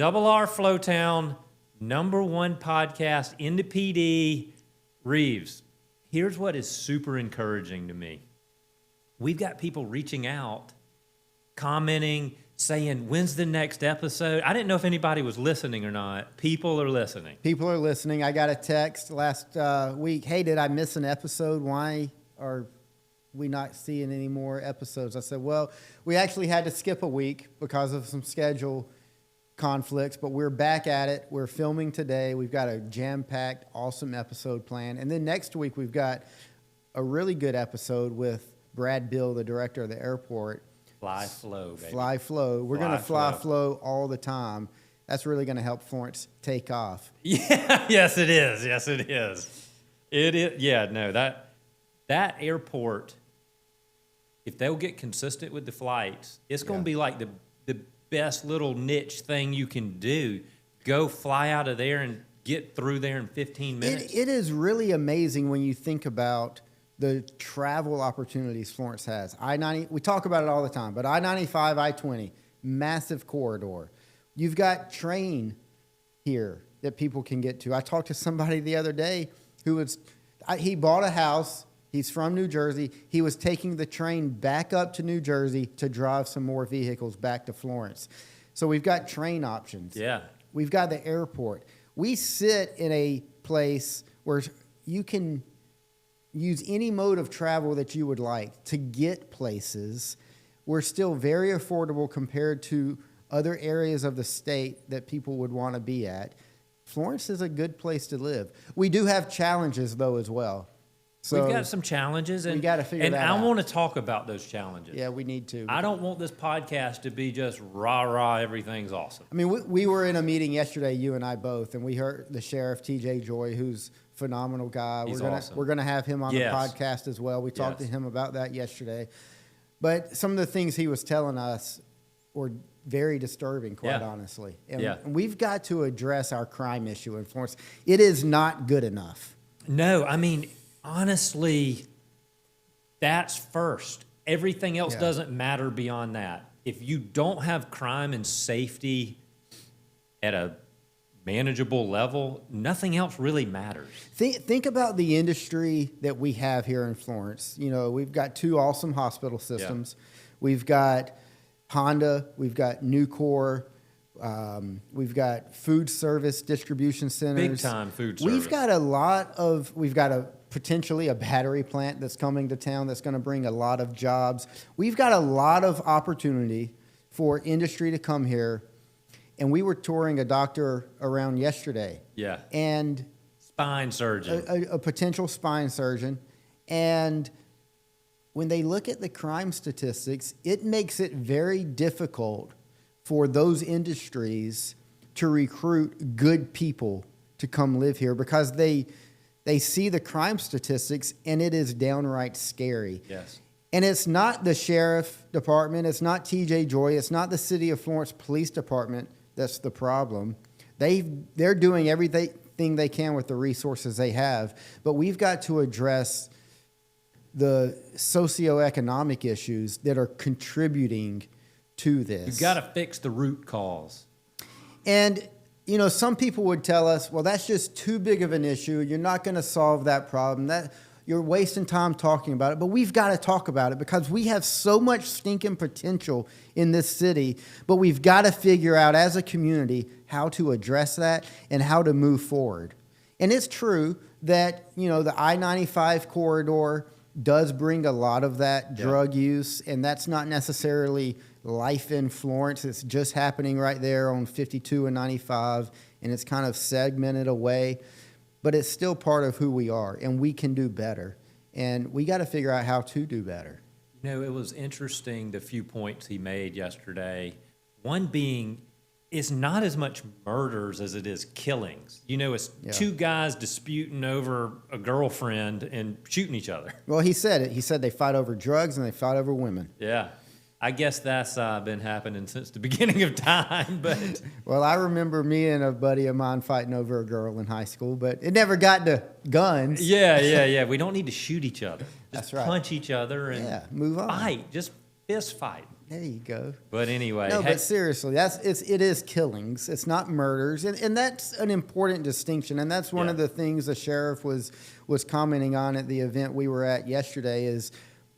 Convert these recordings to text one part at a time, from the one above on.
Double R FloTown, #1 podcast in the Pee Dee. Reeves, here's what is super encouraging to me. We've got people reaching out, commenting, saying, when's the next episode? I didn't know if anybody was listening or not. People are listening. People are listening. I got a text last week. Hey, did I miss an episode? Why are we not seeing any more episodes? I said, well, we actually had to skip a week because of some schedule conflicts, but we're back at it. We're filming today. We've got a jam-packed, awesome episode planned. And then next week, we've got a really good episode with Brad Bill, the director of the airport. Fly Flo, baby. Fly Flo. We're going to fly Flo all the time. That's really going to help Florence take off. Yeah, yes, it is. Yes, it is. It is. Yeah, no, that airport, if they'll get consistent with the flights, it's going to be like the best little niche thing you can do. Go fly out of there and get through there in 15 minutes. It is really amazing when you think about the travel opportunities Florence has. I-90, we talk about it all the time, but I-95, I-20, massive corridor. You've got train here that people can get to. I talked to somebody the other day he bought a house. He's from New Jersey. He was taking the train back up to New Jersey to drive some more vehicles back to Florence. So we've got train options. Yeah. We've got the airport. We sit in a place where you can use any mode of travel that you would like to get places. We're still very affordable compared to other areas of the state that people would want to be at. Florence is a good place to live. We do have challenges, though, as well. So we've got some challenges, and we got to figure that out. And I want to talk about those challenges. Yeah, we need to. I don't want this podcast to be just rah-rah, everything's awesome. I mean, we were in a meeting yesterday, you and I both, and we heard the sheriff, T.J. Joy, who's a phenomenal guy. He's awesome. We're gonna have him on the podcast as well. We talked to him about that yesterday. But some of the things he was telling us were very disturbing, quite honestly. And we've got to address our crime issue in Florence. It is not good enough. No, I mean, honestly, that's first. Everything else doesn't matter beyond that. If you don't have crime and safety at a manageable level, nothing else really matters. Think about the industry that we have here in Florence. You know, we've got 2 awesome hospital systems. Yeah. We've got Honda. We've got Nucor. We've got food service distribution centers. Big time food service. We've got potentially a battery plant that's coming to town that's going to bring a lot of jobs. We've got a lot of opportunity for industry to come here. And we were touring a doctor around yesterday. Yeah. And spine surgeon. A potential spine surgeon. And when they look at the crime statistics, it makes it very difficult for those industries to recruit good people to come live here because they see the crime statistics and it is downright scary. Yes. And it's not the sheriff department, it's not TJ Joy, it's not the City of Florence Police Department that's the problem. They're doing everything they can with the resources they have, but we've got to address the socioeconomic issues that are contributing to this. You've got to fix the root cause. And, you know, some people would tell us, well, that's just too big of an issue. You're not going to solve that problem. You're wasting time talking about it. But we've got to talk about it because we have so much stinking potential in this city. But we've got to figure out as a community how to address that and how to move forward. And it's true that, you know, the I-95 corridor does bring a lot of that drug use, and that's not necessarily life in Florence. It's just happening right there on 52 and 95, and it's kind of segmented away, but it's still part of who we are, and we can do better, and we got to figure out how to do better. You know, it was interesting the few points he made yesterday, one being it's not as much murders as it is killings. You know, it's 2 guys disputing over a girlfriend and shooting each other. Well, he said it. He said they fight over drugs and they fight over women. Yeah. I guess that's been happening since the beginning of time. But well, I remember me and a buddy of mine fighting over a girl in high school, but it never got to guns. Yeah. We don't need to shoot each other. Just that's right. Punch each other and move on. Fight. Just fist fight. There you go. But anyway. No, but seriously, it is killings. It's not murders. And that's an important distinction. And that's one of the things the sheriff was commenting on at the event we were at yesterday is,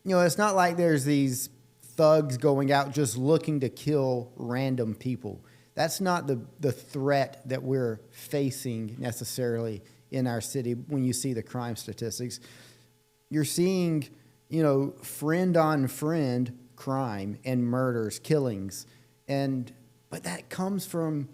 it's not like there's these thugs going out just looking to kill random people. That's not the threat that we're facing necessarily in our city when you see the crime statistics. You're seeing, friend on friend crime and murders, killings. But that comes from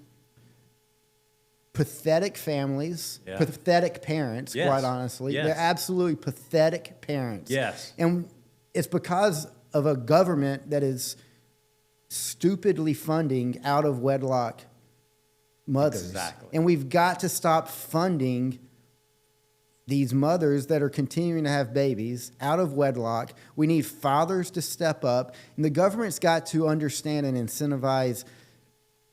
pathetic families, pathetic parents, quite honestly. Yes. They're absolutely pathetic parents. Yes. And it's because of a government that is stupidly funding out of wedlock mothers. Exactly. And we've got to stop funding these mothers that are continuing to have babies out of wedlock. We need fathers to step up, and the government's got to understand and incentivize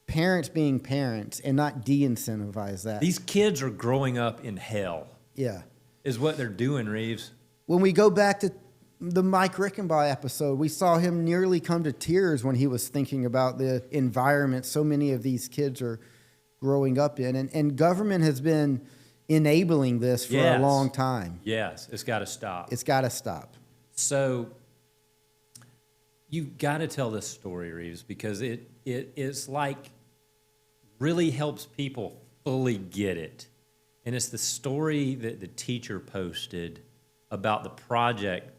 parents being parents and not de-incentivize that. These kids are growing up in hell. Yeah. Is what they're doing, Reeves. When we go back to the Mike Rickenbaugh episode, we saw him nearly come to tears when he was thinking about the environment so many of these kids are growing up in. And government has been enabling this for a long time. Yes, it's got to stop. It's got to stop. So you've got to tell this story, Reeves, because it's like really helps people fully get it. And it's the story that the teacher posted about the project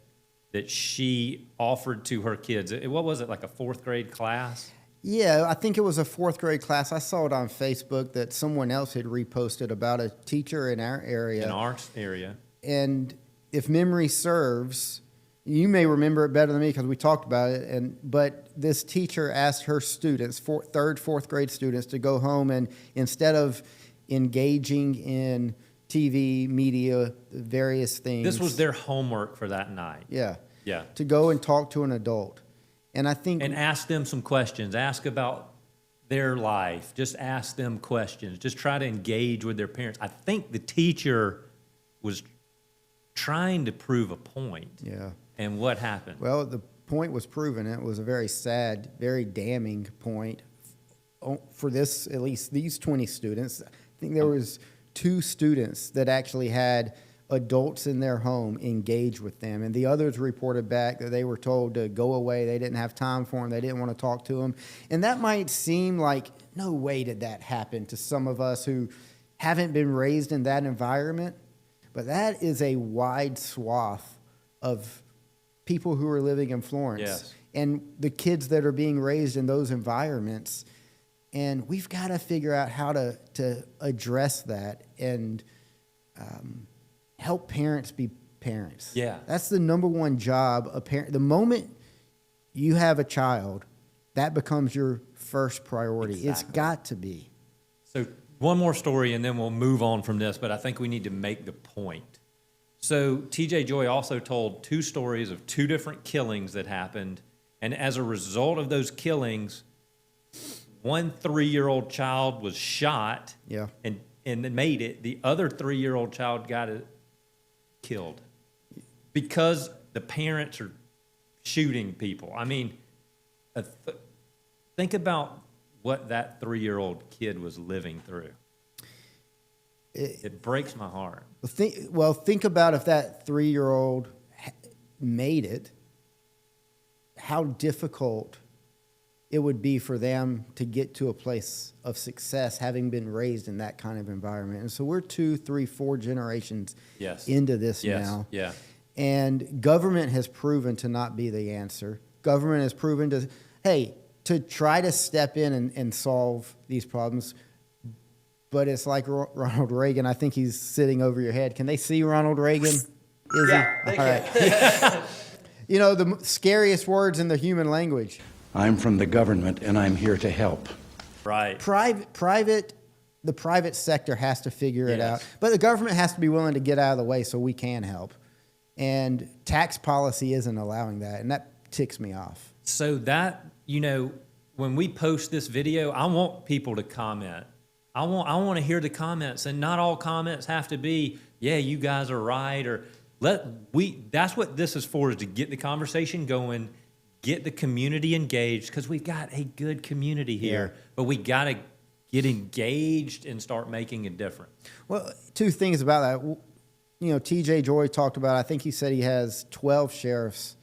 that she offered to her kids. What was it, like a fourth grade class? Yeah, I think it was a fourth grade class. I saw it on Facebook that someone else had reposted about a teacher in our area. In our area. And if memory serves, you may remember it better than me because we talked about it. But this teacher asked her students, third, fourth grade students, to go home and instead of engaging in TV, media, various things. This was their homework for that night. Yeah. Yeah. To go and talk to an adult. And I think... And ask them some questions. Ask about their life. Just ask them questions. Just try to engage with their parents. I think the teacher was trying to prove a point. Yeah. And what happened? Well, the point was proven. It was a very sad, very damning point for this, at least these 20 students. I think there was 2 students that actually had adults in their home engage with them, and the others reported back that they were told to go away. They didn't have time for them. They didn't want to talk to them. And that might seem like, no way did that happen to some of us who haven't been raised in that environment, but that is a wide swath of people who are living in Florence. Yes. And the kids that are being raised in those environments. And we've got to figure out how to address that and help parents be parents. Yeah. That's the number one job of parent. The moment you have a child, that becomes your first priority. Exactly. It's got to be. So one more story, and then we'll move on from this, but I think we need to make the point. So TJ Joy also told 2 stories of 2 different killings that happened, and as a result of those killings, one 3-year-old child was shot and made it. The other 3-year-old child got killed because the parents are shooting people. I mean, think about what that 3-year-old kid was living through. It breaks my heart. Think about if that 3-year-old made it, how difficult it would be for them to get to a place of success having been raised in that kind of environment. And so we're 2, 3, 4 generations into this now. Yeah. And government has proven to not be the answer. Government has proven to try to step in and solve these problems. But it's like Ronald Reagan. I think he's sitting over your head. Can they see Ronald Reagan? Is he? All right. The scariest words in the human language. I'm from the government, and I'm here to help. Right. The private sector has to figure it out. But the government has to be willing to get out of the way so we can help. And tax policy isn't allowing that, and that ticks me off. So that, when we post this video, I want people to comment. I want to hear the comments, and not all comments have to be, yeah, you guys are right, or that's what this is for, is to get the conversation going. get the community engaged, because we've got a good community here, but we got to get engaged and start making a difference. Well, two things about that. You know, TJ Joy talked about, I think he said he has 12 sheriffs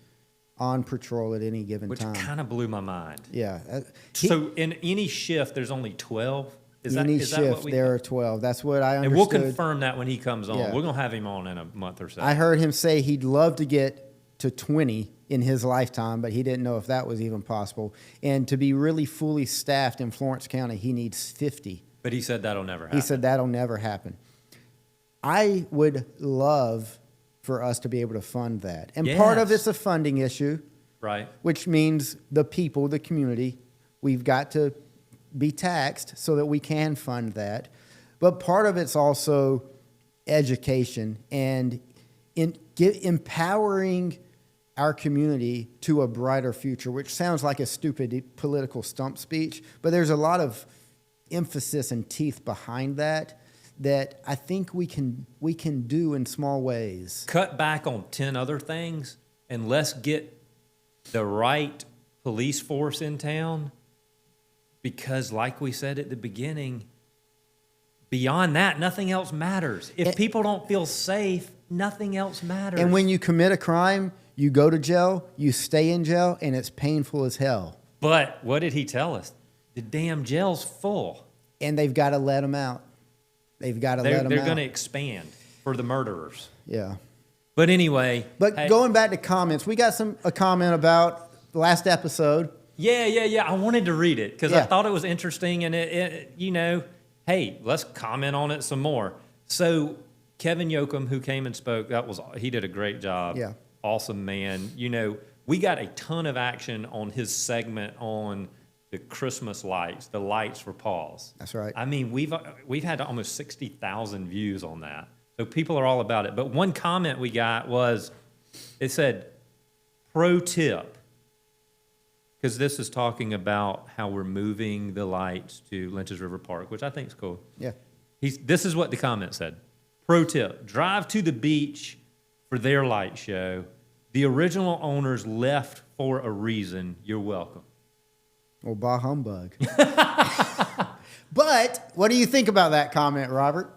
on patrol at any given Which time. kind of blew my mind. Yeah. So in any shift, there's only 12? Is any that shift, what we there are 12. That's what I understood. And we'll confirm that when he comes on. Yeah. We're going to have him on in a month or so. I heard him say he'd love to get to 20 in his lifetime, but he didn't know if that was even possible. And to be really fully staffed in Florence County, he needs 50. But he said that'll never happen. He said that'll never happen. I would love for us to be able to fund that. And part of Yes. it's a funding issue, Right. which means the people, the community, we've got to be taxed so that we can fund that. But part of it's also education and empowering our community to a brighter future, which sounds like a stupid political stump speech, but there's a lot of emphasis and teeth behind that I think we can do in small ways. Cut back on 10 other things, and let's get the right police force in town, because like we said at the beginning, beyond that, nothing else matters. If people don't feel safe, nothing else matters. And when you commit a crime, you go to jail, you stay in jail, and it's painful as hell. But what did he tell us? The damn jail's full. And they've got to let them out. They've got to let them out. They're going to expand for the murderers. Yeah. But anyway. But hey, going back to comments, we got a comment about the last episode. Yeah. I wanted to read it because I Yeah. thought it was interesting, and it, hey, let's comment on it some more. So Kevin Yoakum, who came and spoke, he did a great job. Yeah. Awesome man. We got a ton of action on his segment on the Christmas lights, the lights for Paws. That's right. I mean, we've had almost 60,000 views on that. So people are all about it. But one comment we got was, it said, pro tip, because this is talking about how we're moving the lights to Lynch's River Park, which I think is cool. Yeah. This is what the comment said. Pro tip, drive to the beach for their light show. The original owners left for a reason. You're welcome. Well, bah humbug. But what do you think about that comment, Robert?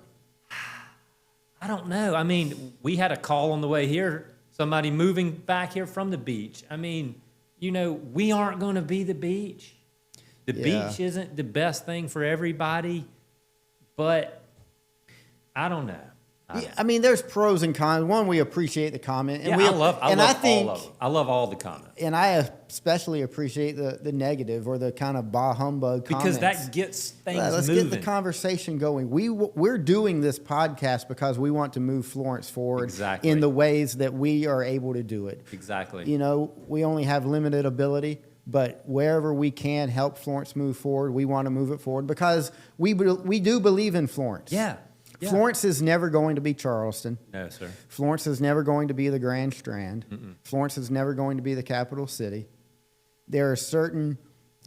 I don't know. I mean, we had a call on the way here, somebody moving back here from the beach. I mean, we aren't going to be the beach. The Yeah. beach isn't the best thing for everybody, but I don't know. I mean, there's pros and cons. One, we appreciate the comment, and I love all of them. I love all the comments. And I especially appreciate the negative or the kind of bah humbug comments. Because that gets things Let's moving. get the conversation going. We're doing this podcast because we want to move Florence forward Exactly. in the ways that we are able to do it. Exactly. We only have limited ability, but wherever we can help Florence move forward, we want to move it forward because we do believe in Florence. Yeah. Florence is never going to be Charleston. No, sir. Florence is never going to be the Grand Strand. Florence is never going to be the capital city. There are certain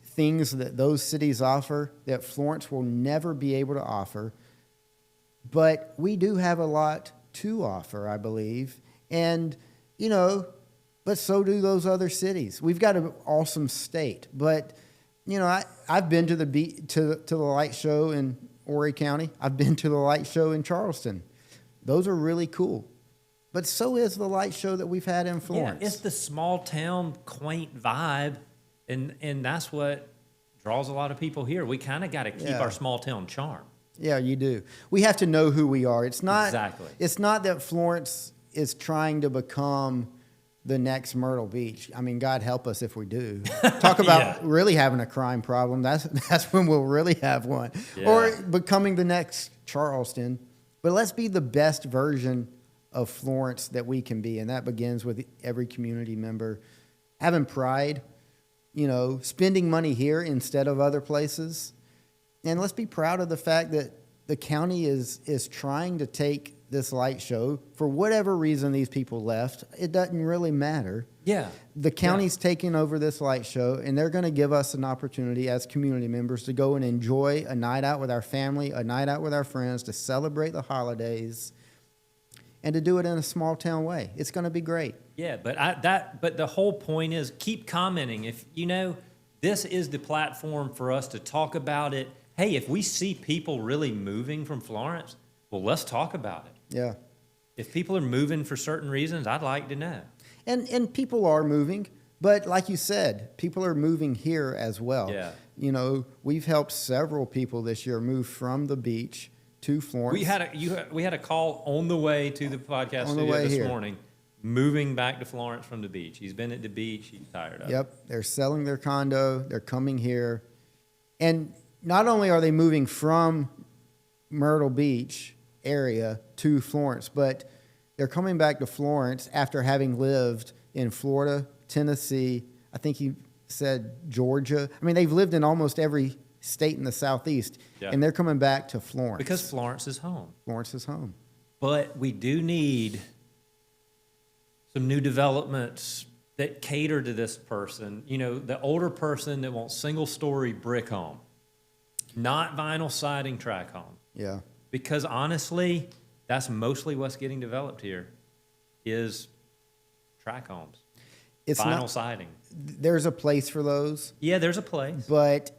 things that those cities offer that Florence will never be able to offer. But we do have a lot to offer, I believe. And, but so do those other cities. We've got an awesome state. But, I've been to the light show in Horry County. I've been to the light show in Charleston. Those are really cool. But so is the light show that we've had in Florence. Yeah, it's the small town, quaint vibe, and that's what draws a lot of people here. We kind of got to keep our small town charm. Yeah, you do. We have to know who we are. It's not Exactly. It's not that Florence is trying to become the next Myrtle Beach. I mean, God help us if we do. Talk about really having a crime problem. That's when we'll really have one. Yeah. Or becoming the next Charleston. But let's be the best version of Florence that we can be, and that begins with every community member having pride, spending money here instead of other places. And let's be proud of the fact that the county is trying to take this light show. For whatever reason these people left, it doesn't really matter. Yeah. The county's taking over this light show, and they're going to give us an opportunity as community members to go and enjoy a night out with our family, a night out with our friends, to celebrate the holidays. and to do it in a small town way. It's going to be great. Yeah, but the whole point is keep commenting. If this is the platform for us to talk about it. Hey, if we see people really moving from Florence, well, let's talk about it. Yeah. If people are moving for certain reasons, I'd like to know. And people are moving, but like you said, people are moving here as well. Yeah. We've helped several people this year move from the beach to Florence. We had a call on the way to the podcast On the studio way this here. morning, moving back to Florence from the beach. He's been at the beach. He's tired of it. Yep, they're selling their condo. They're coming here. And not only are they moving from Myrtle Beach area to Florence, but they're coming back to Florence after having lived in Florida, Tennessee, I think he said Georgia. I mean, they've lived in almost every state in the Southeast, Yeah. and they're coming back to Florence. Because Florence is home. Florence is home. But we do need some new developments that cater to this person. The older person that wants single-story brick home, not vinyl siding track home. Yeah. Because honestly, that's mostly what's getting developed here is track homes, It's vinyl not, siding. there's a place for those, Yeah, there's a place. but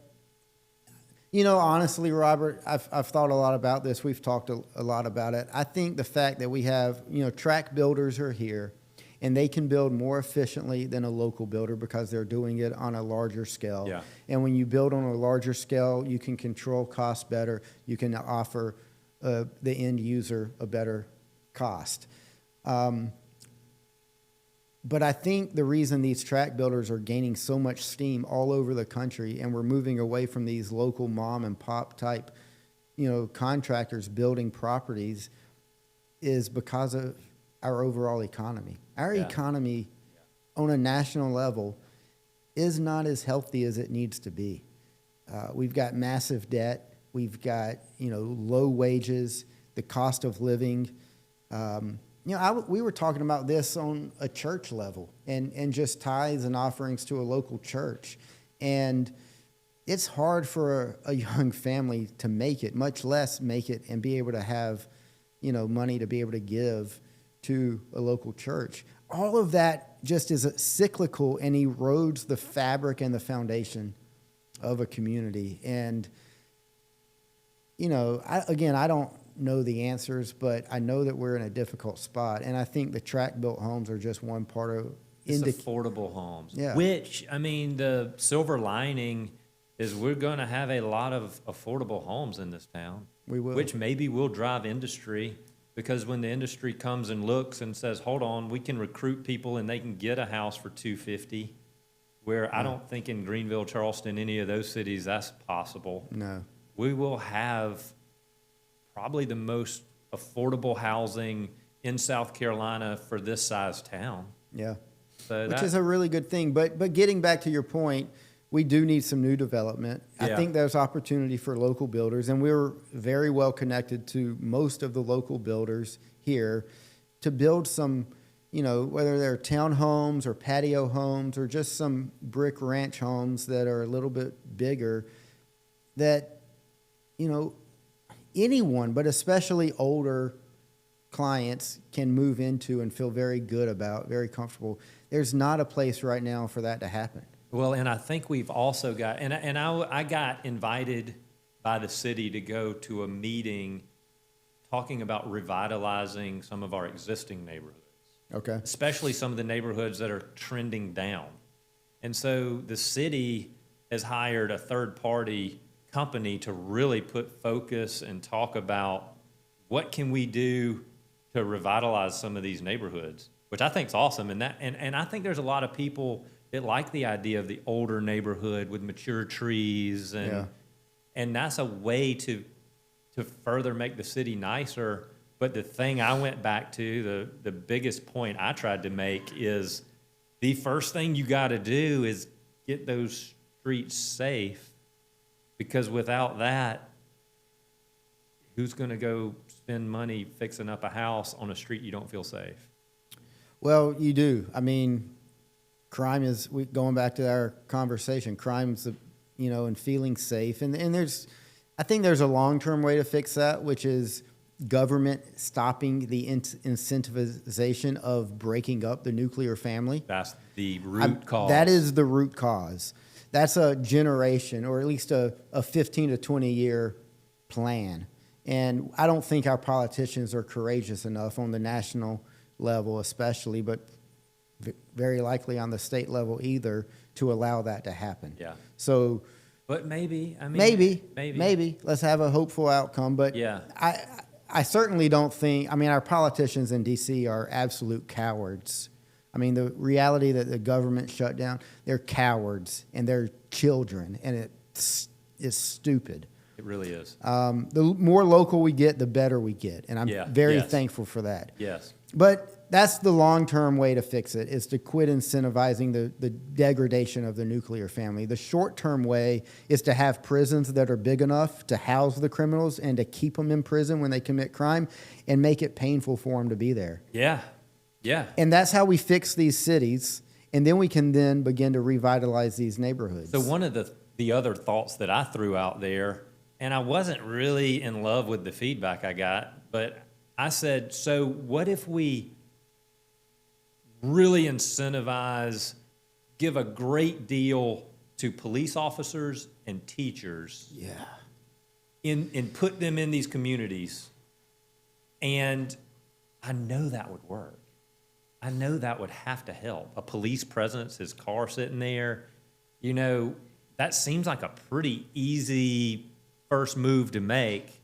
honestly, Robert, I've thought a lot about this. We've talked a lot about it. I think the fact that we have, track builders are here, and they can build more efficiently than a local builder because they're doing it on a larger scale. Yeah. And when you build on a larger scale, you can control costs better. You can offer the end user a better cost. But I think the reason these track builders are gaining so much steam all over the country, and we're moving away from these local mom and pop type, contractors building properties, is because of our overall economy. Our Yeah. economy on a national level is not as healthy as it needs to be. We've got massive debt. We've got, low wages, the cost of living. We were talking about this on a church level and just tithes and offerings to a local church. And it's hard for a young family to make it, much less make it and be able to have, money to be able to give to a local church. All of that just is cyclical and erodes the fabric and the foundation of a community. And, I don't know the answers, but I know that we're in a difficult spot. And I think the track-built homes are just one part of It's affordable homes. Yeah. Which, the silver lining is we're going to have a lot of affordable homes in this town. We will. Which maybe will drive industry, because when the industry comes and looks and says, hold on, we can recruit people and they can get a house for $250,000, where I don't think in Greenville, Charleston, any of those cities that's possible. No. We will have probably the most affordable housing in South Carolina for this size town. Yeah. So Which is a really good thing. But getting back to your point, we do need some new development. I Yeah. think there's opportunity for local builders, and we're very well connected to most of the local builders here to build some, whether they're townhomes or patio homes or just some brick ranch homes that are a little bit bigger that, anyone, but especially older clients, can move into and feel very good about, very comfortable. There's not a place right now for that to happen. Well, and I think we've also got, and I got invited by the city to go to a meeting talking about revitalizing some of our existing neighborhoods, Okay. especially some of the neighborhoods that are trending down. And so the city has hired a third-party company to really put focus and talk about what can we do to revitalize some of these neighborhoods, which I think is awesome. And I think there's a lot of people that like the idea of the older neighborhood with mature trees, and that's a way to further make the city nicer. But the thing I went back to, the biggest point I tried to make is the first thing you got to do is get those streets safe, because without that, who's going to go spend money fixing up a house on a street you don't feel safe? Well, you do. Crime is, going back to our conversation, crime's, and feeling safe. And I think there's a long-term way to fix that, which is government stopping the incentivization of breaking up the nuclear family. That's the root cause. That is the root cause. That's a generation, or at least a 15 to 20 year plan. And I don't think our politicians are courageous enough on the national level especially, but very likely on the state level either, to allow that to happen. Yeah. So But maybe, I mean, maybe let's have a hopeful outcome. But Yeah. I certainly don't think, I mean, our politicians in D.C. are absolute cowards. I mean, the reality that the government shut down, they're cowards and they're children, and it's stupid. It really is. The more local we get, the better we get. And I'm very Yes. thankful for that. Yes. But that's the long-term way to fix it, is to quit incentivizing the degradation of the nuclear family. The short-term way is to have prisons that are big enough to house the criminals and to keep them in prison when they commit crime and make it painful for them to be there. Yeah. Yeah. And that's how we fix these cities, and then we can then begin to revitalize these neighborhoods. So one of the other thoughts that I threw out there, and I wasn't really in love with the feedback I got, but I said, so what if we really incentivize, give a great deal to police officers and teachers, and put them in these communities? And I know that would work. I know that would have to help. A police presence, his car sitting there, you know, that seems like a pretty easy first move to make.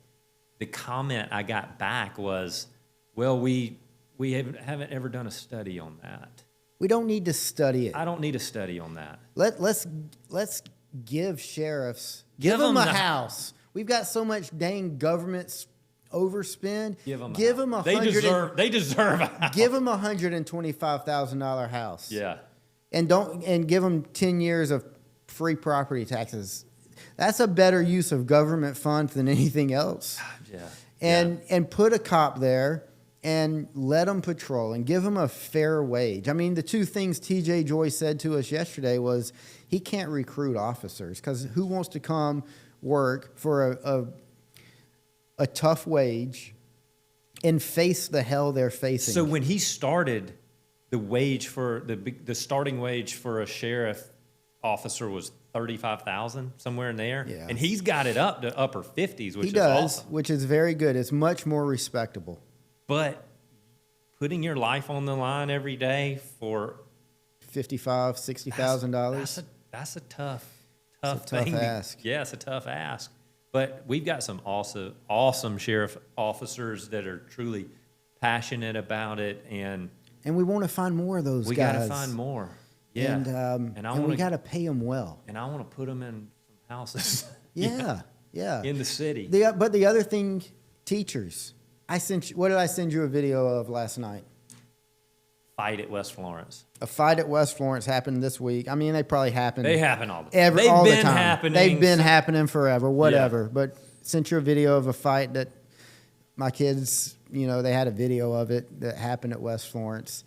The comment I got back was, well, we haven't ever done a study on that. We don't need to study it. I don't need a study on that. Let's give sheriffs, Give them a them the- house. We've got so much dang government overspend. Give them a They hundred. they deserve a house. Give them $125,000 house. Yeah. And give them 10 years of free property taxes. That's a better use of government funds than anything else. Yeah. And put a cop there and let them patrol and give them a fair wage. I mean, the two things TJ Joy said to us yesterday was he can't recruit officers because who wants to come work for a tough wage and face the hell they're facing? So when he started, the starting wage for a sheriff officer was $35,000, somewhere in there. Yeah. And he's got it up to upper 50s, which he is does, awesome. which is very good. It's much more respectable. But putting your life on the line every day for $55,000, $60,000. That's a tough tough thing. ask. Yeah, it's a tough ask. But we've got some awesome sheriff officers that are truly passionate about it, and we want to find more of those we guys. got to find more. Yeah, And we got to pay them well. And I want to put them in some houses. Yeah. In the city. But the other thing, teachers. What did I send you a video of last night? Fight at West Florence. A fight at West Florence happened this week. I mean, they probably happen. They happen all the time. All They've the been time. happening. They've been happening forever, whatever. Yeah. But sent you a video of a fight that my kids, they had a video of it that happened at West Florence.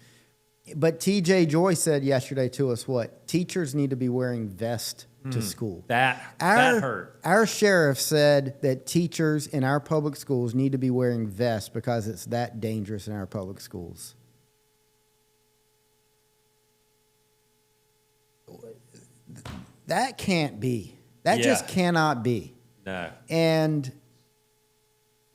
But TJ Joy said yesterday to us, what? Teachers need to be wearing vests to school. That hurt. Our sheriff said that teachers in our public schools need to be wearing vests because it's that dangerous in our public schools. That can't be. That just cannot be. No. And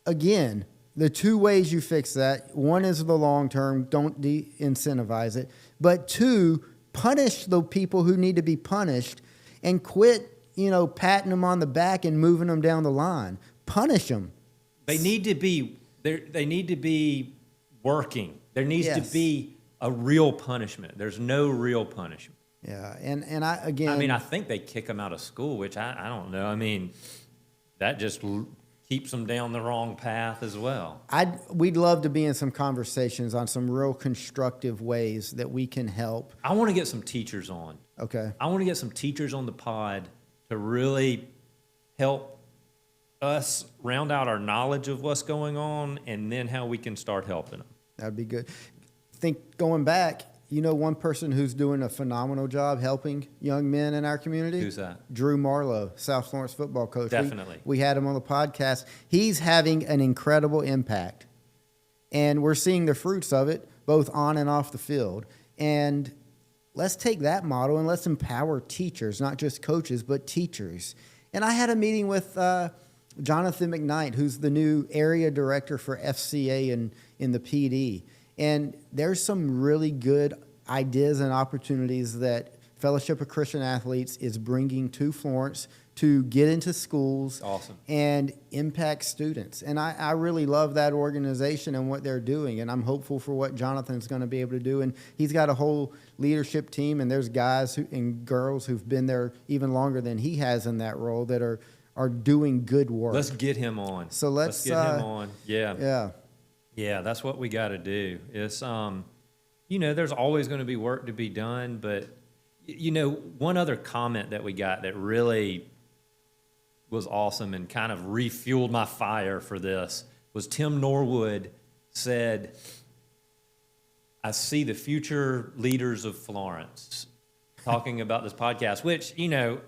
again, the two ways you fix that, one is the long term, don't incentivize it. But two, punish the people who need to be punished and quit, patting them on the back and moving them down the line. Punish them. They need to be they need to be working. There needs to be a real punishment. There's no real punishment. Yeah, and I think they kick them out of school, which I don't know. I mean, that just keeps them down the wrong path as well. We'd love to be in some conversations on some real constructive ways that we can help. I want to get some teachers on. Okay. I want to get some teachers on the pod to really help us round out our knowledge of what's going on and then how we can start helping them. That'd be good. Think going back, you know one person who's doing a phenomenal job helping young men in our community? Who's that? Drew Marlowe, South Florence football coach. Definitely. We had him on the podcast. He's having an incredible impact. And we're seeing the fruits of it, both on and off the field. And let's take that model and let's empower teachers, not just coaches, but teachers. And I had a meeting with Jonathan McKnight, who's the new area director for FCA in the Pee Dee. And there's some really good ideas and opportunities that Fellowship of Christian Athletes is bringing to Florence to get into schools and impact students. And I really love that organization and what they're doing. And I'm hopeful for what Jonathan's going to be able to do. And he's got a whole leadership team, and there's guys and girls who've been there even longer than he has in that role that are doing good work. Let's get him on. So let's get him on. Yeah. Yeah. Yeah, that's what we got to do. It's, you know, there's always going to be work to be done, but, you know, one other comment that we got that really was awesome and kind of refueled my fire for this was Tim Norwood said, I see the future leaders of Florence talking about this podcast, which, you know,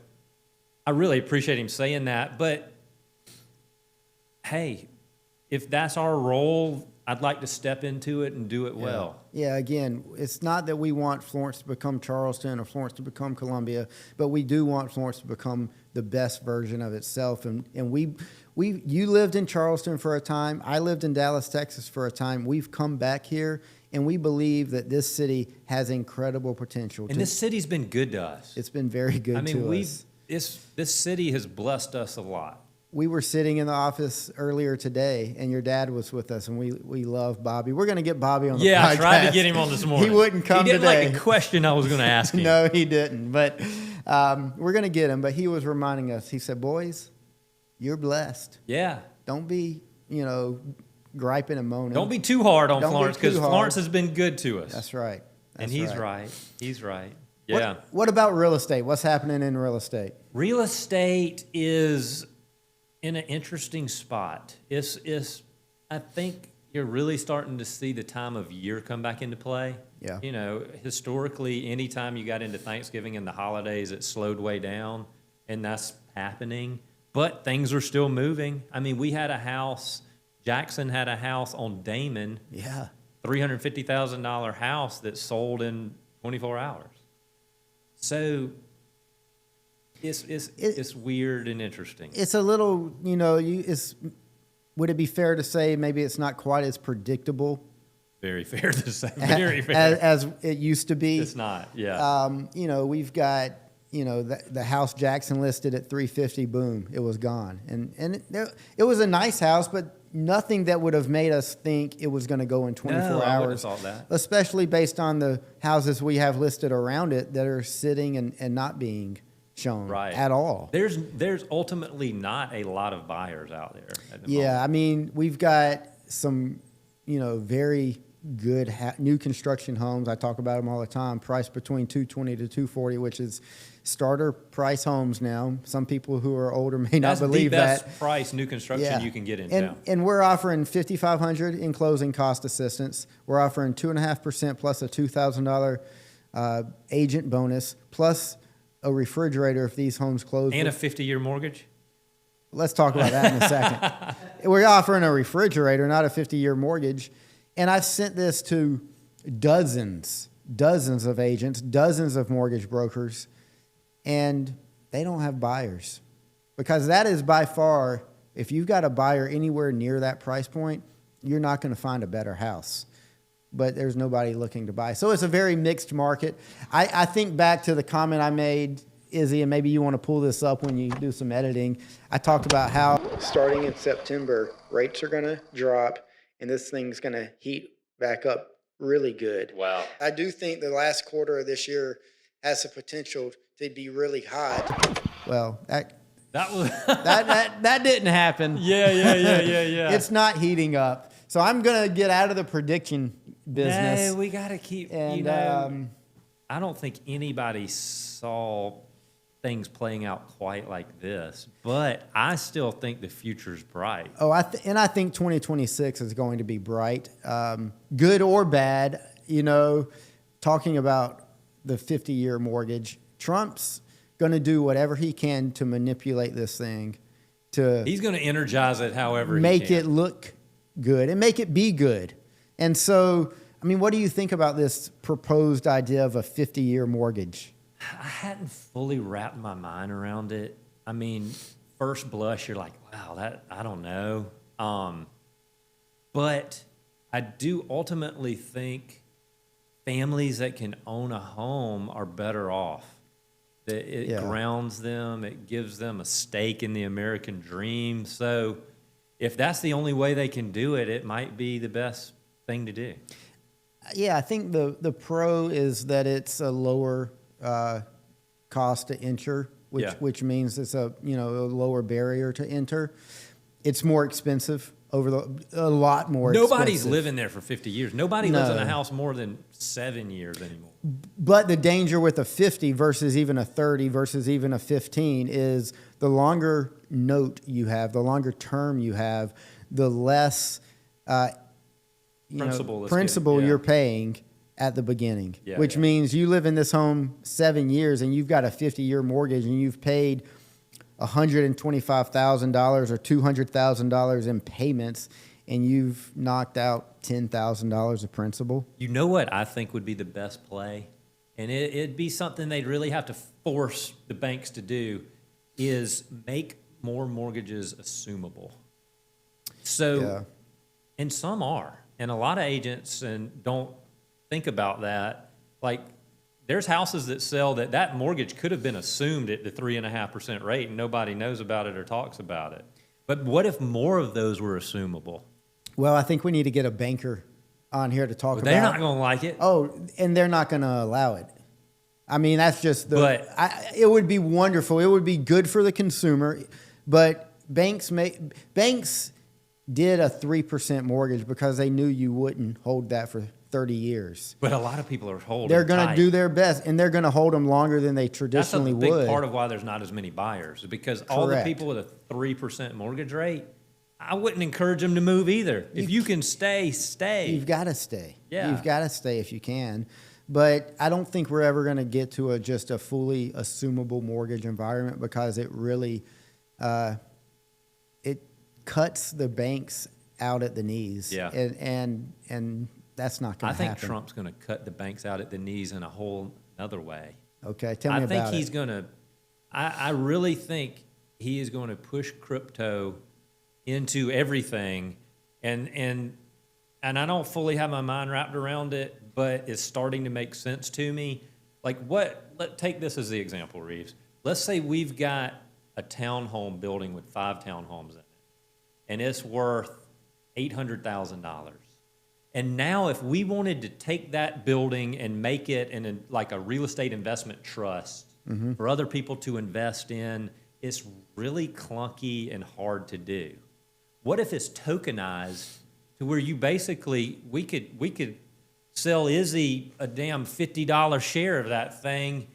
I really appreciate him saying that, but hey, if that's our role, I'd like to step into it and do it well. Yeah, again, it's not that we want Florence to become Charleston or Florence to become Columbia, but we do want Florence to become the best version of itself. And you lived in Charleston for a time. I lived in Dallas, Texas for a time. We've come back here, and we believe that this city has incredible potential. And this city's been good to us. It's been very good to us. This city has blessed us a lot. We were sitting in the office earlier today, and your dad was with us, and we love Bobby. We're going to get Bobby on the podcast. Yeah, I tried to get him on this morning. He wouldn't come today. He didn't like a question I was going to ask him. No, he didn't. But we're going to get him. But he was reminding us. He said, boys, you're blessed. Yeah. Don't be, griping and moaning. Don't be too hard on Florence, because Florence has been good to us. That's right. And he's right. He's right. Yeah. What about real estate? What's happening in real estate? Real estate is in an interesting spot. I think you're really starting to see the time of year come back into play. Yeah. You know, historically, anytime you got into Thanksgiving and the holidays, it slowed way down, and that's happening. But things are still moving. I mean, Jackson had a house on Damon. Yeah. $350,000 house that sold in 24 hours. So it's weird and interesting. It's a little, would it be fair to say maybe it's not quite as predictable? Very fair to say. Very fair. As it used to be. It's not, yeah. We've got, the house Jackson listed at $350, boom, it was gone. And it was a nice house, but nothing that would have made us think it was going to go in 24 hours. I wouldn't have thought that. Especially based on the houses we have listed around it that are sitting and not being shown at all. There's ultimately not a lot of buyers out there at the moment. I mean, we've got some, very good new construction homes. I talk about them all the time, priced between $220 to $240, which is starter price homes now. Some people who are older may not believe that. That's the best price new construction you can get in town. And we're offering $5,500 in closing cost assistance. We're offering 2.5% plus a $2,000 agent bonus, plus a refrigerator if these homes close. And a 50-year mortgage? Let's talk about that in a second. We're offering a refrigerator, not a 50-year mortgage. And I've sent this to dozens of agents, dozens of mortgage brokers, and they don't have buyers. Because that is by far, if you've got a buyer anywhere near that price point, you're not going to find a better house. But there's nobody looking to buy. So it's a very mixed market. I think back to the comment I made, Izzy, and maybe you want to pull this up when you do some editing. I talked about how starting in September, rates are going to drop, and this thing's going to heat back up really good. Wow. I do think the last quarter of this year has the potential to be really hot. Well, that didn't happen. Yeah. It's not heating up. So I'm going to get out of the prediction business. No, we got to keep, and, I don't think anybody saw things playing out quite like this, but I still think the future's bright. Oh, I think 2026 is going to be bright, good or bad. talking about the 50-year mortgage. Trump's going to do whatever he can to manipulate this thing to He's going to energize it however he make can. it look good and make it be good. And so, I mean, what do you think about this proposed idea of a 50-year mortgage? I hadn't fully wrapped my mind around it. I mean, first blush, you're like, wow, that I don't know. But I do ultimately think families that can own a home are better off. It grounds them. It gives them a stake in the American dream. So if that's the only way they can do it, it might be the best thing to do. Yeah, I think the pro is that it's a lower cost to enter, which means it's a lower barrier to enter. It's more expensive a lot more. Nobody's expensive. living there for 50 years. Nobody lives in a house more than 7 years anymore. But the danger with a 50 versus even a 30 versus even a 15 is the longer note you have, the longer term you have, the less principal you're paying at the beginning, which means you live in this home 7 years and you've got a 50-year mortgage and you've paid $125,000 or $200,000 in payments, and you've knocked out $10,000 of principal. You know what I think would be the best play? And it'd be something they'd really have to force the banks to do, is make more mortgages assumable. So, and some are. And a lot of agents don't think about that. Like, there's houses that sell that mortgage could have been assumed at the 3.5% rate and nobody knows about it or talks about it. But what if more of those were assumable? Well, I think we need to get a banker on here to talk about it. They're not going to like it. Oh, and they're not going to allow it. I mean, that's just it would be wonderful. It would be good for the consumer, but banks did a 3% mortgage because they knew you wouldn't hold that for 30 years. But a lot of people are holding. They're going to do their best, and they're going to hold them longer than they traditionally would. That's a big part of why there's not as many buyers, because all the people with a 3% mortgage rate, I wouldn't encourage them to move either. If you can stay. You've got to stay. Yeah. You've got to stay if you can. But I don't think we're ever going to get to just a fully assumable mortgage environment, because it really it cuts the banks out at the knees. Yeah. And that's not going to happen. I think Trump's going to cut the banks out at the knees in a whole other way. Okay, tell me about it. I think he's going to. I really think he is going to push crypto into everything, and I don't fully have my mind wrapped around it, but it's starting to make sense to me. Like, take this as the example, Reeves. Let's say we've got a townhome building with 5 townhomes in it, and it's worth $800,000. And now if we wanted to take that building and make it like a real estate investment trust for other people to invest in, it's really clunky and hard to do. What if it's tokenized to where you basically, we could sell Izzy a damn $50 share of that thing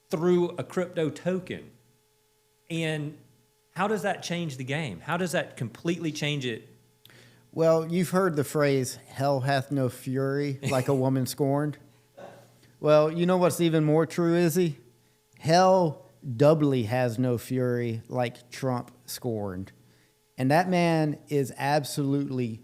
through a crypto token? And how does that change the game? How does that completely change it? Well, you've heard the phrase, hell hath no fury like a woman scorned. Well, you know what's even more true, Izzy? Hell doubly has no fury like Trump scorned. And that man is absolutely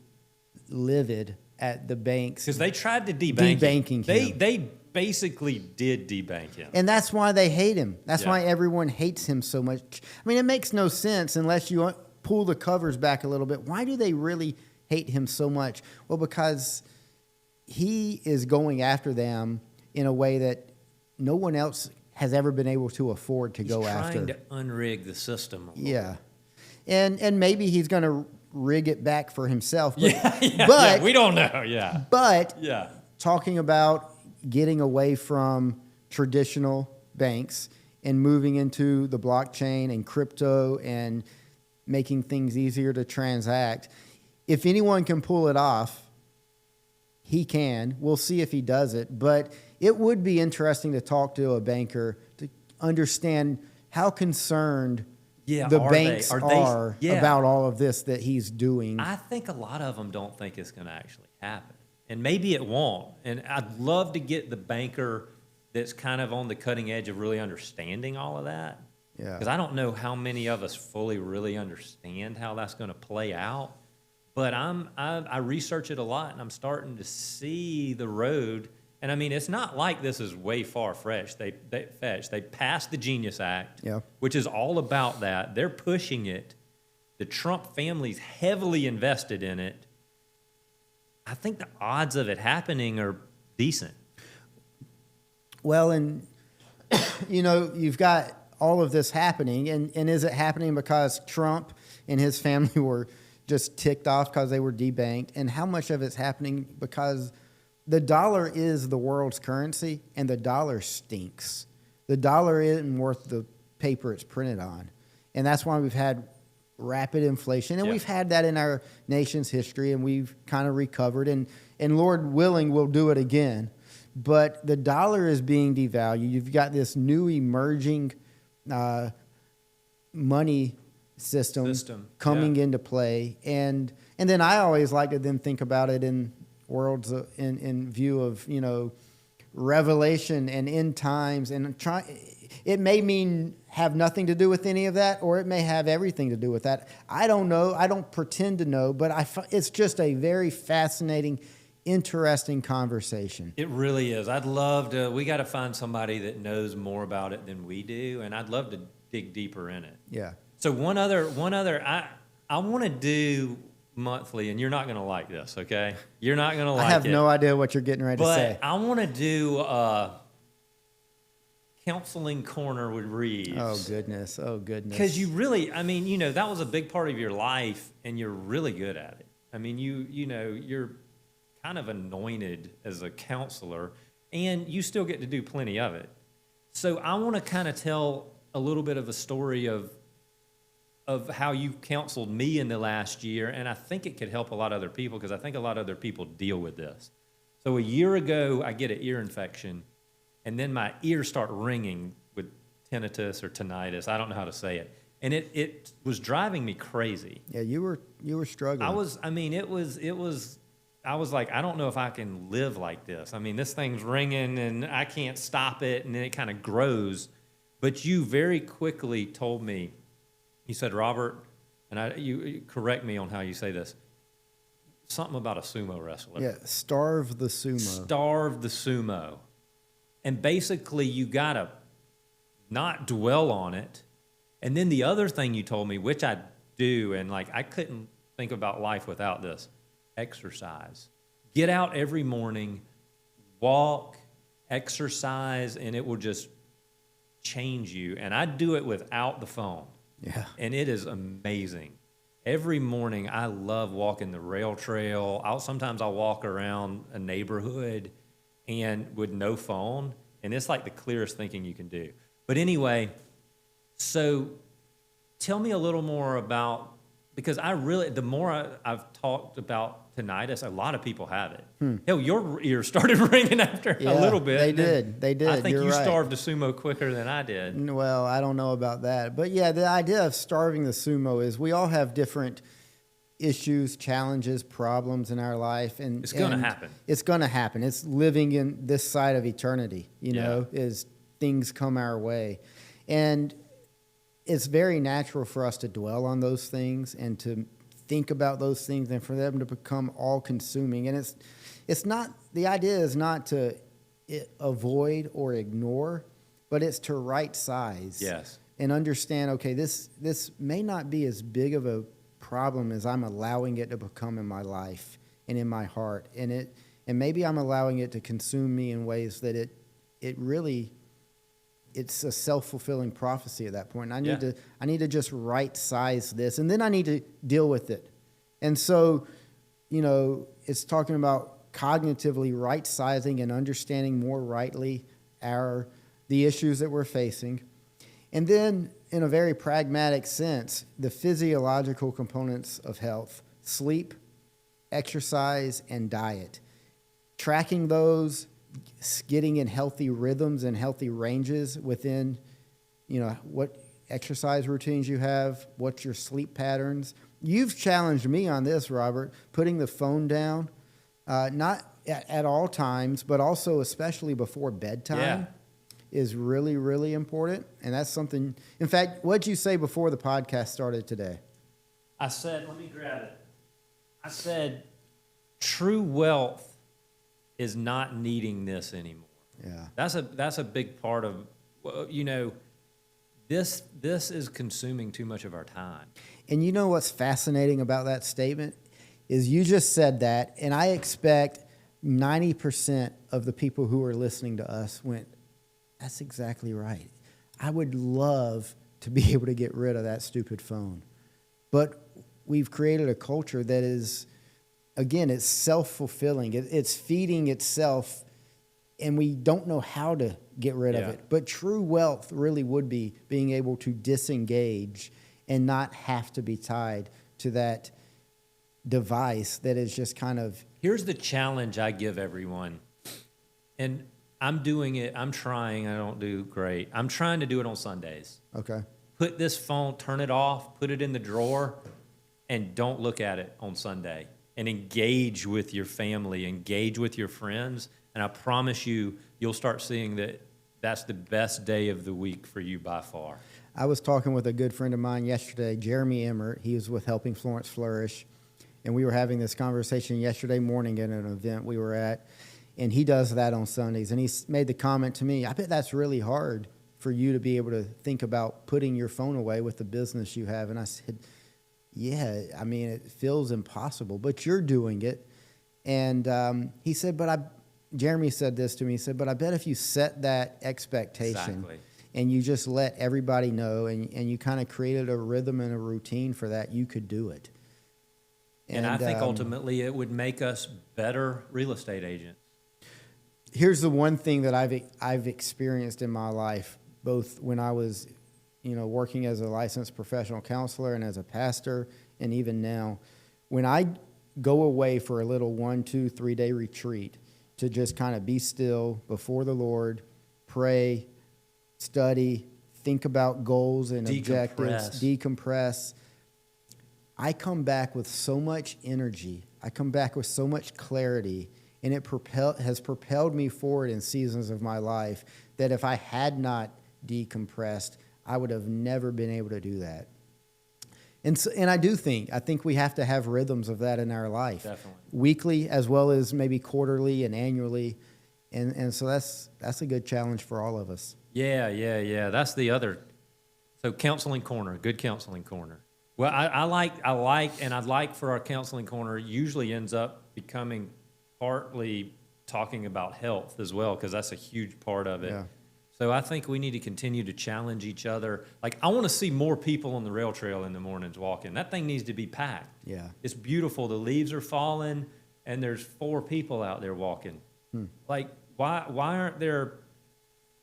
livid at the banks. Because they tried to debanking him. They basically did debank him. And that's why they hate him. That's why everyone hates him so much. I mean, it makes no sense unless you pull the covers back a little bit. Why do they really hate him so much? Well, because he is going after them in a way that no one else has ever been able to afford to go after. He's trying to unrig the system. Yeah. And maybe he's going to rig it back for himself. But, but we don't know. Yeah. But talking about getting away from traditional banks and moving into the blockchain and crypto and making things easier to transact, if anyone can pull it off, he can. We'll see if he does it. But it would be interesting to talk to a banker to understand how concerned the banks are about all of this that he's doing. I think a lot of them don't think it's going to actually happen. and maybe it won't. And I'd love to get the banker that's kind of on the cutting edge of really understanding all of that. Yeah. Because I don't know how many of us fully really understand how that's going to play out. But I research it a lot, and I'm starting to see the road. And I mean, it's not like this is way far-fetched. They passed the Genius Act, Yeah. which is all about that. They're pushing it. The Trump family's heavily invested in it. I think the odds of it happening are decent. Well, and you've got all of this happening, and is it happening because Trump and his family were just ticked off because they were debanked? And how much of it's happening because the dollar is the world's currency, and the dollar stinks. The dollar isn't worth the paper it's printed on. And that's why we've had rapid inflation. And we've had that in our nation's history, and we've kind of recovered. And Lord willing, we'll do it again. But the dollar is being devalued. You've got this new emerging money system coming into play. And then I always like to then think about it in worlds in view of, revelation and end times. And it may have nothing to do with any of that, or it may have everything to do with that. I don't know. I don't pretend to know, but it's just a very fascinating, interesting conversation. It really is. I'd love to. We got to find somebody that knows more about it than we do, and I'd love to dig deeper in it. Yeah. So one other. I want to do monthly, and you're not going to like this, okay? You're not going to like it. I have no idea what you're getting ready to say. But I want to do counseling corner with Reeves. Oh goodness. Because you really, that was a big part of your life, and you're really good at it. I mean, you're kind of anointed as a counselor, and you still get to do plenty of it. So I want to kind of tell a little bit of a story of how you counseled me in the last year, and I think it could help a lot of other people, because I think a lot of other people deal with this. So a year ago, I get an ear infection, and then my ears start ringing with tinnitus or tinnitus. I don't know how to say it. And it was driving me crazy. Yeah, you were struggling. I was like, I don't know if I can live like this. I mean, this thing's ringing, and I can't stop it, and then it kind of grows. But you very quickly told me, you said, Robert, and you correct me on how you say this, something about a sumo wrestler. Yeah, starve the sumo. Starve the sumo. And basically, you got to not dwell on it. And then the other thing you told me, which I do, and I couldn't think about life without this, exercise. Get out every morning, walk, exercise, and it will just change you. And I do it without the phone. Yeah. And it is amazing. Every morning, I love walking the rail trail. Sometimes I'll walk around a neighborhood and with no phone, and it's like the clearest thinking you can do. But anyway, so tell me a little more about, because the more I've talked about tinnitus, a lot of people have it. Hell, your ears started ringing after a little bit. They did. I think You're you right. starved the sumo quicker than I did. Well, I don't know about that. But yeah, the idea of starving the sumo is we all have different issues, challenges, problems in our life. And It's going to happen. It's going to happen. It's living in this side of eternity, as things come our way. And it's very natural for us to dwell on those things and to think about those things, and for them to become all-consuming. And it's not, the idea is not to avoid or ignore, but it's to right size. Yes. And understand, okay, this may not be as big of a problem as I'm allowing it to become in my life and in my heart. And maybe I'm allowing it to consume me in ways that it's a self-fulfilling prophecy at that point. And I need to just right size this, and then I need to deal with it. And so, it's talking about cognitively right sizing and understanding more rightly the issues that we're facing. And then, in a very pragmatic sense, the physiological components of health: sleep, exercise, and diet. Tracking those, getting in healthy rhythms and healthy ranges within, what exercise routines you have, what's your sleep patterns. You've challenged me on this, Robert, putting the phone down. at all times, but also especially before bedtime is really, really important. And that's something, in fact, what'd you say before the podcast started today? I said, let me grab it. I said, true wealth is not needing this anymore. Yeah. That's a big part of, this is consuming too much of our time. And you know what's fascinating about that statement is you just said that, and I expect 90% of the people who are listening to us went, that's exactly right. I would love to be able to get rid of that stupid phone. But we've created a culture that is, again, it's self-fulfilling. It's feeding itself, and we don't know how to get rid of it. But true wealth really would be being able to disengage and not have to be tied to that device that is just kind of... Here's the challenge I give everyone. And I'm doing it. I'm trying. I don't do great. I'm trying to do it on Sundays. Okay. Put this phone, turn it off, put it in the drawer, and don't look at it on Sunday. And engage with your family, engage with your friends. And I promise you, you'll start seeing that that's the best day of the week for you by far. I was talking with a good friend of mine yesterday, Jeremy Emmert. He was with Helping Florence Flourish. And we were having this conversation yesterday morning at an event we were at. And he does that on Sundays. And he made the comment to me, I bet that's really hard for you to be able to think about putting your phone away with the business you have. And I said, yeah, I mean, it feels impossible, but you're doing it. And he said, Jeremy said this to me, he said, but I bet if you set that expectation and you just let everybody know and you kind of created a rhythm and a routine for that, you could do it. And I think ultimately it would make us better real estate agents. Here's the one thing that I've experienced in my life, both when I was, working as a licensed professional counselor and as a pastor, and even now, when I go away for a little 1, 2, 3 day retreat to just kind of be still before the Lord, pray, study, think about goals and objectives, decompress. I come back with so much energy. I come back with so much clarity, and it has propelled me forward in seasons of my life that if I had not decompressed, I would have never been able to do that. And I think we have to have rhythms of that in our life. Definitely. Weekly as well as maybe quarterly and annually. And so that's a good challenge for all of us. Yeah. That's the other. So counseling corner, good counseling corner. Well, I'd like for our counseling corner usually ends up becoming partly talking about health as well, because that's a huge part of it. Yeah. So I think we need to continue to challenge each other. Like, I want to see more people on the rail trail in the mornings walking. That thing needs to be packed. Yeah. It's beautiful. The leaves are falling, and there's 4 people out there walking. Like, why aren't there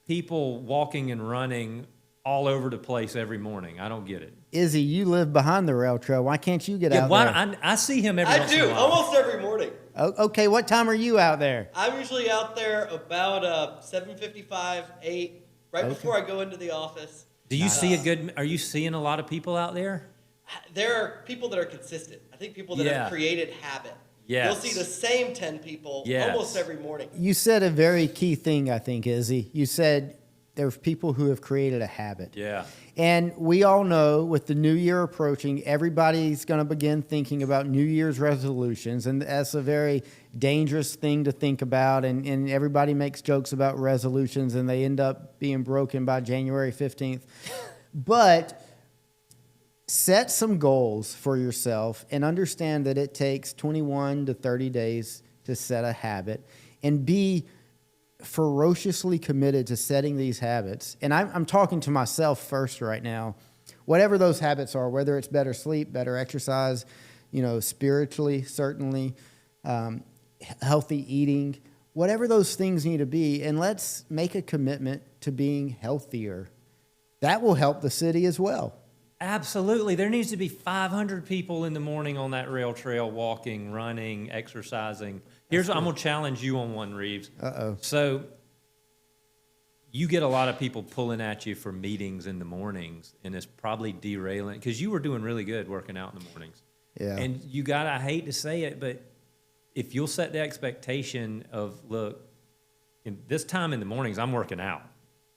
people walking and running all over the place every morning? I don't get it. Izzy, you live behind the rail trail. Why can't you get out there? I see him every once in a while. Almost every morning. Okay, what time are you out there? I'm usually out there about 7:55, 8, right before I go into the office. Do you are you seeing a lot of people out there? There are people that are consistent. I think people that have created habit. Yes. You'll see the same 10 people almost every morning. You said a very key thing, I think, Izzy. You said there's people who have created a habit. Yeah. And we all know with the new year approaching, everybody's going to begin thinking about New Year's resolutions. And that's a very dangerous thing to think about. And everybody makes jokes about resolutions and they end up being broken by January 15th. But set some goals for yourself and understand that it takes 21 to 30 days to set a habit, and be ferociously committed to setting these habits. And I'm talking to myself first right now. Whatever those habits are, whether it's better sleep, better exercise, spiritually, certainly, healthy eating, whatever those things need to be, and let's make a commitment to being healthier. That will help the city as well. Absolutely. There needs to be 500 people in the morning on that rail trail walking, running, exercising. I'm going to challenge you on one, Reeves. Uh-oh. So you get a lot of people pulling at you for meetings in the mornings, and it's probably derailing, because you were doing really good working out in the mornings. Yeah. And I hate to say it, but if you'll set the expectation of, look, in this time in the mornings, I'm working out.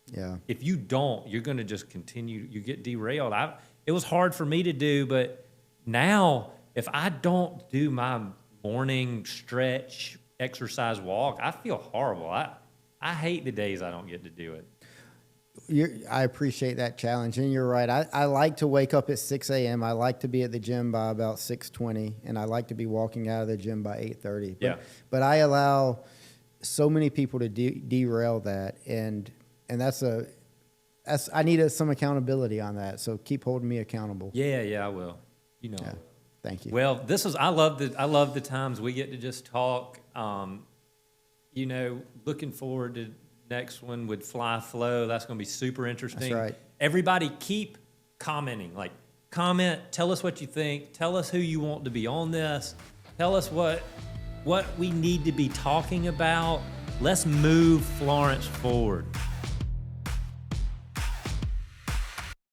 Yeah. If you don't, you're going to just continue. You get derailed. It was hard for me to do, but now if I don't do my morning stretch, exercise, walk, I feel horrible. I hate the days I don't get to do it. I appreciate that challenge, and you're right. I like to wake up at 6 a.m. I like to be at the gym by about 6:20, and I like to be walking out of the gym by 8:30. Yeah. But I allow so many people to derail that, and I need some accountability on that. So keep holding me accountable. Yeah, I will. You know. Yeah. Thank you. Well, I love the times we get to just talk. You know, looking forward to next one with Fly Flow. That's going to be super interesting. That's right. Everybody keep commenting. Like, comment, tell us what you think. Tell us who you want to be on this. Tell us what we need to be talking about. Let's move Florence forward.